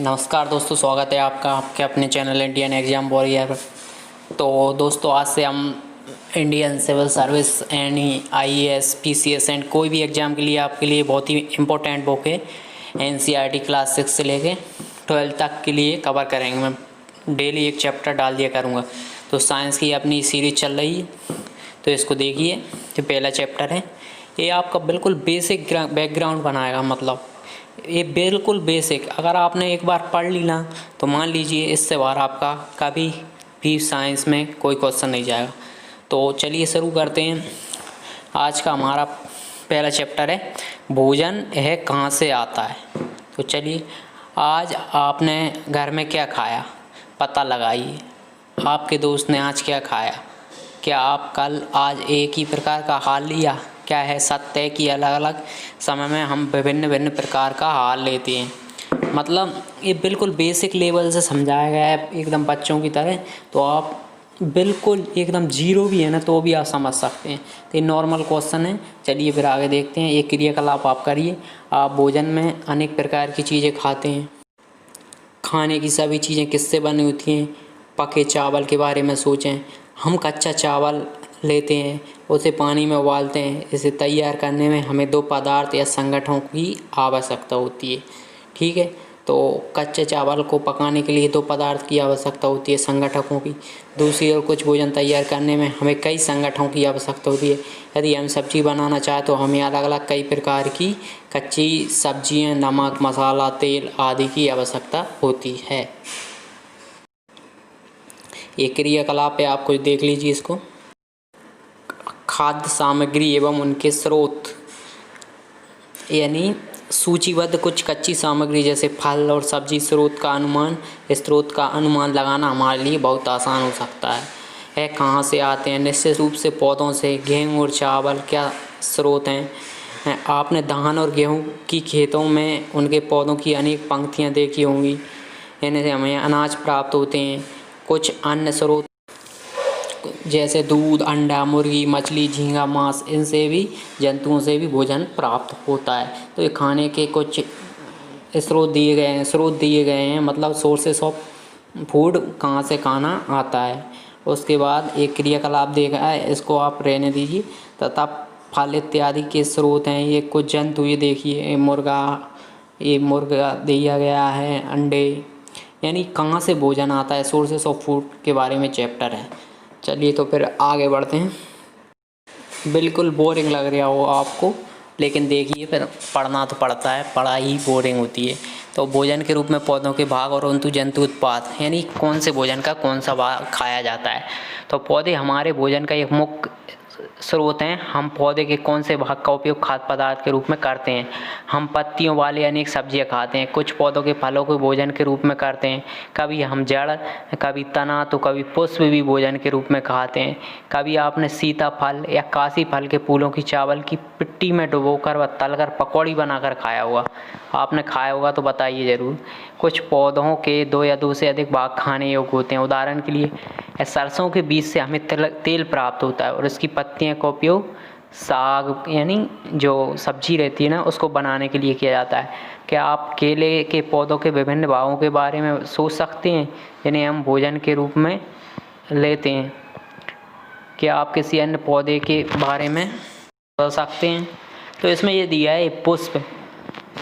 नमस्कार दोस्तों, स्वागत है आपका आपके अपने चैनल इंडियन एग्जाम वॉरियर। तो दोस्तों, आज से हम इंडियन सिविल सर्विस यानी आईएएस, पीसीएस एंड कोई भी एग्ज़ाम के लिए आपके लिए बहुत ही इम्पोर्टेंट बुक है एनसीईआरटी क्लास 6 से लेके 12 तक के लिए कवर करेंगे। मैं डेली एक चैप्टर डाल दिया करूँगा। तो साइंस की अपनी सीरीज चल रही है, तो इसको देखिए। जो पहला चैप्टर है, ये आपका बिल्कुल बेसिक बैकग्राउंड बनाएगा। मतलब ये बिल्कुल बेसिक, अगर आपने एक बार पढ़ ली ना, तो मान लीजिए इससे बाहर आपका कभी भी साइंस में कोई क्वेश्चन नहीं जाएगा। तो चलिए शुरू करते हैं। आज का हमारा पहला चैप्टर है, भोजन यह कहाँ से आता है। तो चलिए, आज आपने घर में क्या खाया, पता लगाइए। आपके दोस्त ने आज क्या खाया, क्या आप कल आज एक ही प्रकार का हाल लिया। क्या है सत्य है कि अलग अलग समय में हम विभिन्न विभिन्न प्रकार का हाल लेते हैं। मतलब ये बिल्कुल बेसिक लेवल से समझाया गया है, एकदम बच्चों की तरह। तो आप बिल्कुल एकदम जीरो भी है ना, तो भी आप समझ सकते हैं। तो ये नॉर्मल क्वेश्चन है। चलिए फिर आगे देखते हैं। ये क्रियाकलाप आप करिए। आप भोजन में अनेक प्रकार की चीज़ें खाते हैं। खाने की सभी चीज़ें किससे बनी होती हैं। पके चावल के बारे में सोचें। हम कच्चा चावल लेते हैं, उसे पानी में उबालते हैं। इसे तैयार करने में हमें दो पदार्थ या संगठनों की आवश्यकता होती है। ठीक है, तो कच्चे चावल को पकाने के लिए दो पदार्थ की आवश्यकता होती है, संगठकों की। दूसरी ओर कुछ भोजन तैयार करने में हमें कई संगठनों की आवश्यकता होती है। यदि हम सब्जी बनाना चाहें तो हमें अलग अलग कई प्रकार की कच्ची सब्जियां, नमक, मसाला, तेल आदि की आवश्यकता होती है। ये क्रियाकलाप है, आप कुछ देख लीजिए इसको। खाद्य सामग्री एवं उनके स्रोत, यानी सूचीबद्ध कुछ कच्ची सामग्री जैसे फल और सब्जी। स्रोत का अनुमान लगाना हमारे लिए बहुत आसान हो सकता है। यह कहाँ से आते हैं, निश्चित रूप से पौधों से। गेहूँ और चावल क्या स्रोत हैं। आपने धान और गेहूँ की खेतों में उनके पौधों की अनेक पंक्तियाँ देखी होंगी। इनसे हमें अनाज प्राप्त होते हैं। कुछ अन्य स्रोत जैसे दूध, अंडा, मुर्गी, मछली, झींगा, मांस, इनसे भी, जंतुओं से भी भोजन प्राप्त होता है। तो ये खाने के कुछ स्रोत दिए गए हैं। मतलब सोर्सेस ऑफ फूड, कहाँ से खाना आता है। उसके बाद एक क्रियाकलाप देखा है, इसको आप रहने दीजिए। तथा फल इत्यादि के स्रोत हैं। ये कुछ जंतु, ये देखिए, ये मुर्गा दिया गया है, अंडे। यानी कहाँ से भोजन आता है, सोर्सेस ऑफ फूड के बारे में चैप्टर है। चलिए तो फिर आगे बढ़ते हैं। बिल्कुल बोरिंग लग रहा हो आपको, लेकिन देखिए फिर पढ़ना तो पड़ता है, पढ़ाई ही बोरिंग होती है। तो भोजन के रूप में पौधों के भाग और उनतु जंतु उत्पाद, यानी कौन से भोजन का कौन सा भाग खाया जाता है। तो पौधे हमारे भोजन का एक मुख्य स्रोत हैं। हम पौधे के कौन से भाग का उपयोग खाद्य पदार्थ के रूप में करते हैं। हम पत्तियों वाले अनेक सब्जियां खाते हैं। कुछ पौधों के फलों को भोजन के रूप में करते हैं। कभी हम जड़, कभी तना, तो कभी पुष्प भी भोजन के रूप में खाते हैं। कभी आपने सीताफल या काशी फल के फूलों की चावल की पिट्टी में डुबोकर व तलकर पकौड़ी बनाकर खाया होगा। आपने खाया होगा तो बताइए ज़रूर। कुछ पौधों के दो या दो से अधिक भाग खाने योग्य होते हैं। उदाहरण के लिए सरसों के बीज से हमें तेल प्राप्त होता है और इसकी पत्तियों का उपयोग साग, यानी जो सब्जी रहती है ना, उसको बनाने के लिए किया जाता है। क्या आप केले के पौधों के विभिन्न भागों के बारे में सोच सकते हैं जिन्हें हम भोजन के रूप में लेते हैं। क्या आप किसी अन्य पौधे के बारे में सोच सकते हैं। तो इसमें ये दिया है, पुष्प,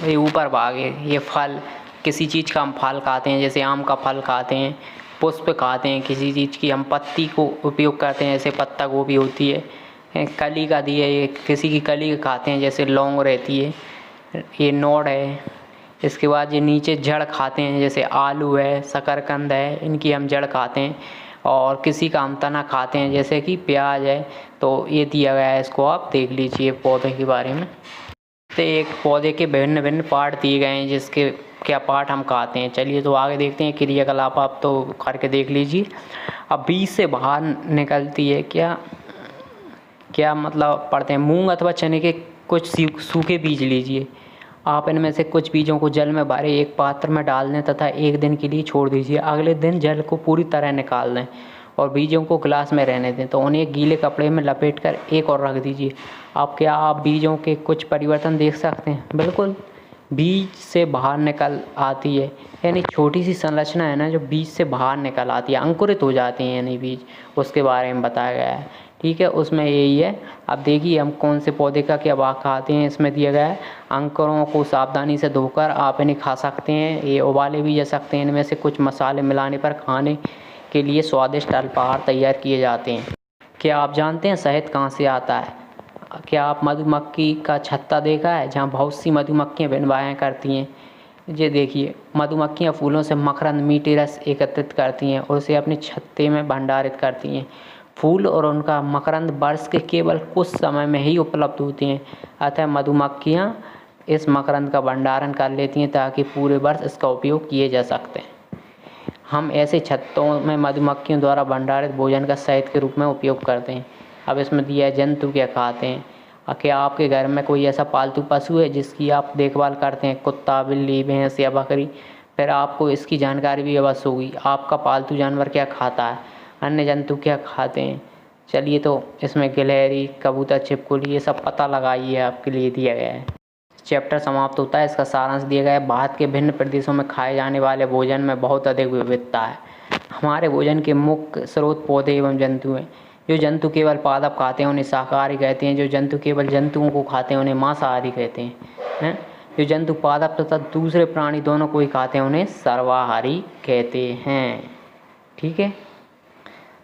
ये ऊपर भाग है। ये फल, किसी चीज़ का हम फल खाते हैं, जैसे आम का फल खाते हैं। पुष्प खाते हैं किसी चीज़ की, हम पत्ती को उपयोग करते हैं, जैसे पत्ता गोभी होती है। कली का दिया, ये किसी की कली खाते हैं, जैसे लौंग रहती है। ये नोड है। इसके बाद ये नीचे जड़ खाते हैं, जैसे आलू है, शकरकंद है, इनकी हम जड़ खाते हैं। और किसी का हम तना खाते हैं, जैसे कि प्याज है। तो ये दिया गया है, इसको आप देख लीजिए पौधे के बारे में। तो एक पौधे के विभिन्न विभिन्न पार्ट दिए गए हैं, जिसके क्या पार्ट हम खाते हैं। चलिए तो आगे देखते हैं क्रियाकलाप, आप तो करके देख लीजिए। अब बीज से बाहर निकलती है क्या मतलब पढ़ते हैं। मूंग अथवा चने के कुछ सूखे बीज लीजिए। आप इनमें से कुछ बीजों को जल में भरे एक पात्र में डाल दें तथा एक दिन के लिए छोड़ दीजिए। अगले दिन जल को पूरी तरह निकाल दें और बीजों को गिलास में रहने दें। तो उन्हें गीले कपड़े में लपेटकर एक और रख दीजिए। आप बीजों के कुछ परिवर्तन देख सकते हैं। बिल्कुल बीज से बाहर निकल आती है। यानी छोटी सी संरचना है ना जो बीज से बाहर निकल आती है, अंकुरित हो जाते हैं यानी बीज, उसके बारे में बताया गया है। ठीक है, उसमें यही है। अब देखिए हम कौन से पौधे का क्या भाग खाते हैं, इसमें दिया गया है। अंकुरों को सावधानी से धोकर आप इन्हें खा सकते हैं, ये उबाले भी जा सकते हैं। इनमें से कुछ मसाले मिलाने पर खाने के लिए स्वादिष्ट अल्पाहार तैयार किए जाते हैं। क्या आप जानते हैं शहद कहाँ से आता है? क्या आप मधुमक्खी का छत्ता देखा है जहाँ बहुत सी मधुमक्खियाँ भिनवाएँ करती हैं? ये देखिए, मधुमक्खियाँ फूलों से मकरंद मीठे रस एकत्रित करती हैं और उसे अपने छत्ते में भंडारित करती हैं। फूल और उनका मकरंद वर्ष के केवल कुछ समय में ही उपलब्ध होते हैं, अतः मधुमक्खियाँ इस मकरंद का भंडारण कर लेती हैं ताकि पूरे वर्ष इसका उपयोग किए जा सकते हैं। हम ऐसे छत्तों में मधुमक्खियों द्वारा भंडारित भोजन का शहद के रूप में उपयोग करते हैं। अब इसमें दिया है जंतु क्या खाते हैं। क्या आपके घर में कोई ऐसा पालतू पशु है जिसकी आप देखभाल करते हैं, कुत्ता, बिल्ली, भैंस या बकरी? फिर आपको इसकी जानकारी भी अवश्य होगी। आपका पालतू जानवर क्या खाता है, अन्य जंतु क्या खाते हैं? चलिए, तो इसमें गिलहरी, कबूतर, छिपकली, ये सब पता लगाइए, आपके लिए दिया गया है। चैप्टर समाप्त होता है। इसका सारांश दिया गया है। भारत के भिन्न प्रदेशों में खाए जाने वाले भोजन में बहुत अधिक विविधता है। हमारे भोजन के मुख्य स्रोत पौधे एवं जंतु हैं। जो जंतु केवल पादप खाते हैं उन्हें शाकाहारी कहते हैं। जो जंतु केवल जंतुओं को खाते हैं उन्हें मांसाहारी कहते हैं। जो जंतु पादप तथा दूसरे प्राणी दोनों को ही खाते हैं उन्हें सर्वाहारी कहते हैं। ठीक है,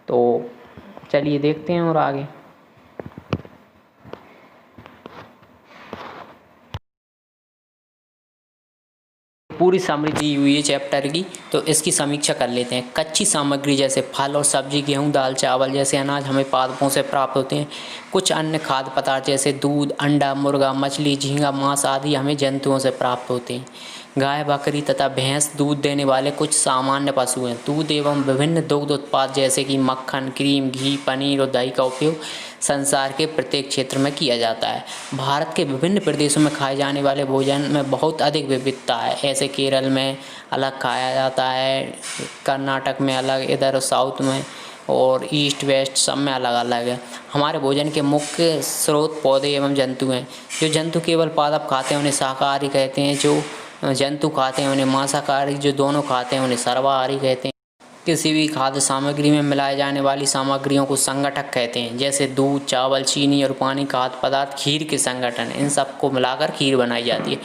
तो चलिए देखते हैं और आगे। पूरी सामग्री दी हुई है चैप्टर की, तो इसकी समीक्षा कर लेते हैं। कच्ची सामग्री जैसे फल और सब्जी, गेहूं, दाल, चावल जैसे अनाज हमें पादपों से प्राप्त होते हैं। कुछ अन्य खाद्य पदार्थ जैसे दूध, अंडा, मुर्गा, मछली, झींगा, मांस आदि हमें जंतुओं से प्राप्त होते हैं। गाय, बकरी तथा भैंस दूध देने वाले कुछ सामान्य पशु हैं। दूध एवं विभिन्न दुग्ध उत्पाद जैसे कि मक्खन, क्रीम, घी, पनीर और दही का उपयोग संसार के प्रत्येक क्षेत्र में किया जाता है। भारत के विभिन्न प्रदेशों में खाए जाने वाले भोजन में बहुत अधिक विविधता है। ऐसे केरल में अलग खाया जाता है, कर्नाटक में अलग, इधर साउथ में और ईस्ट वेस्ट सब में अलग अलग है। हमारे भोजन के मुख्य स्रोत पौधे एवं जंतु हैं। जो जंतु केवल पादप खाते हैं उन्हें शाकाहारी कहते हैं। जो जंतु खाते हैं उन्हें मांसाहारी, जो दोनों खाते हैं उन्हें सर्वाहारी कहते हैं। किसी भी खाद्य सामग्री में मिलाए जाने वाली सामग्रियों को संगठक कहते हैं। जैसे दूध, चावल, चीनी और पानी खाद्य पदार्थ खीर के संगठन, इन सबको मिलाकर खीर बनाई जाती है।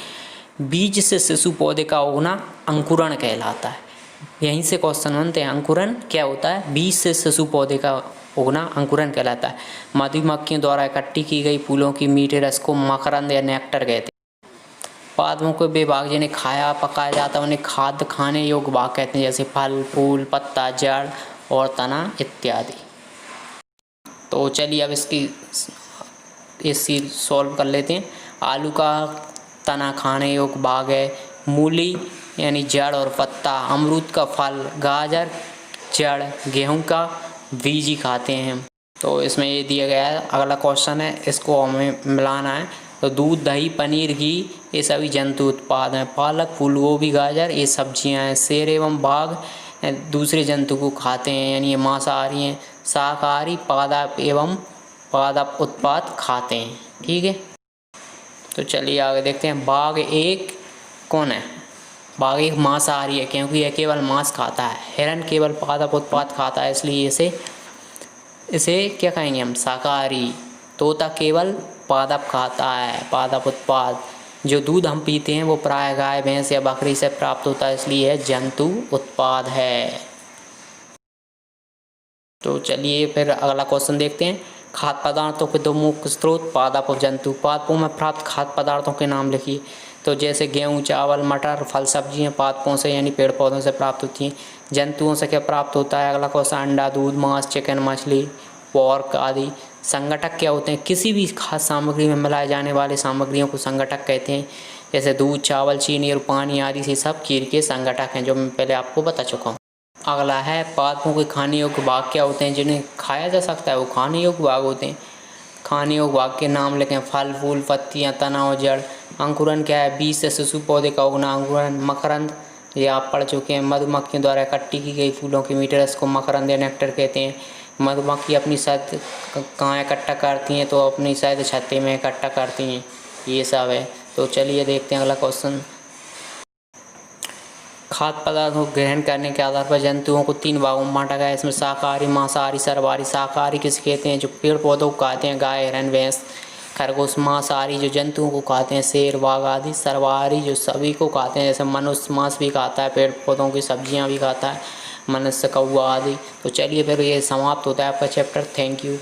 बीज से शिशु पौधे का उगना अंकुरण कहलाता है। यहीं से क्वेश्चन बनते हैं, अंकुरण क्या होता है? बीज से शिशु पौधे का उगना अंकुरण कहलाता है। मधुमक्खियों द्वारा इकट्ठी की गई फूलों की मीठे रस को मकरंद या नेक्टर कहते हैं। पादपों के वे भाग जिन्हें खाया पकाया जाता है उन्हें खाद्य खाने योग्य भाग कहते हैं, जैसे फल, फूल, पत्ता, जड़ और तना इत्यादि। तो चलिए अब इसकी सॉल्व कर लेते हैं। आलू का तना खाने योग्य भाग है। मूली यानी जड़ और पत्ता, अमरूद का फल, गाजर जड़, गेहूं का बीज ही खाते हैं हम। तो इसमें ये दिया गया है। अगला क्वेश्चन है, इसको हमें मिलाना है। तो दूध, दही, पनीर, घी ये सभी जंतु उत्पाद हैं। पालक, फूल गोभी, गाजर ये सब्जियां हैं। शेर एवं बाघ दूसरे जंतु को खाते हैं, यानी ये मांसाहारी हैं। शाकाहारी पादप एवं पादप उत्पाद खाते हैं। ठीक है, तो चलिए आगे देखते हैं। बाघ एक कौन है? बाघ एक मांसाहारी है क्योंकि यह केवल मांस खाता है। हिरन केवल पादप उत्पाद खाता है, इसलिए इसे क्या कहेंगे हम? शाकाहारी। तोता केवल पादप खाता है, पादप उत्पाद। जो दूध हम पीते हैं वो प्राय गाय, भैंस या बकरी से प्राप्त होता है, इसलिए यह जंतु उत्पाद है। तो चलिए फिर अगला क्वेश्चन देखते हैं। खाद्य पदार्थों के दो मुख्य स्रोत पादप और जंतु। पादपों में प्राप्त खाद्य पदार्थों के नाम लिखिए। तो जैसे गेहूँ, चावल, मटर, फल, सब्जियाँ पादपों से यानी पेड़ पौधों से प्राप्त होती हैं। जंतुओं से क्या प्राप्त होता है? अगला क्वेश्चन, अंडा, दूध, मांस, चिकन, मछली, पोर्क आदि। संगठक क्या होते हैं? किसी भी खाद्य सामग्री में मिलाए जाने वाले सामग्रियों को संगठक कहते हैं। जैसे दूध, चावल, चीनी और पानी आदि से सब खीर के संगठक हैं, जो मैं पहले आपको बता चुका हूँ। अगला है, पादपों के खाने योग्य भाग क्या होते हैं जिन्हें खाया जा सकता है? वो खाने योग्य भाग होते हैं। खाने योग्य भाग के नाम लिखें। फल, फूल, पत्तियाँ, तना और जड़। अंकुरन क्या है? बीज से शिशु पौधे का उगना अंकुरन। मकरंद ये आप पढ़ चुके हैं। मधुमक्खियों द्वारा इकट्ठी की गई फूलों के मीठे रस को मकरंद या नेक्टर कहते हैं। मधुमक्खी अपनी शहद कहाँ इकट्ठा करती हैं? तो अपनी शहद छत्ते में इकट्ठा करती हैं। ये सब है। तो चलिए देखते हैं अगला क्वेश्चन। खाद्य पदार्थों को ग्रहण करने के आधार पर जंतुओं को 3 भागों में बांटा गया है। इसमें शाकाहारी, मांसाहारी, सर्वाहारी। शाकाहारी किसे कहते हैं? जो पेड़ पौधों को खाते हैं, गाय, हिरन, भैंस, खरगोश। मांसाहारी जो जंतुओं को खाते हैं, शेर, बाघ आदि। सर्वाहारी जो सभी को खाते हैं, जैसे मनुष्य मांस भी खाता है, पेड़ पौधों की सब्जियां भी खाता है, मनुष्य, कौवा आदि। तो चलिए फिर ये समाप्त होता है आपका चैप्टर। Thank you.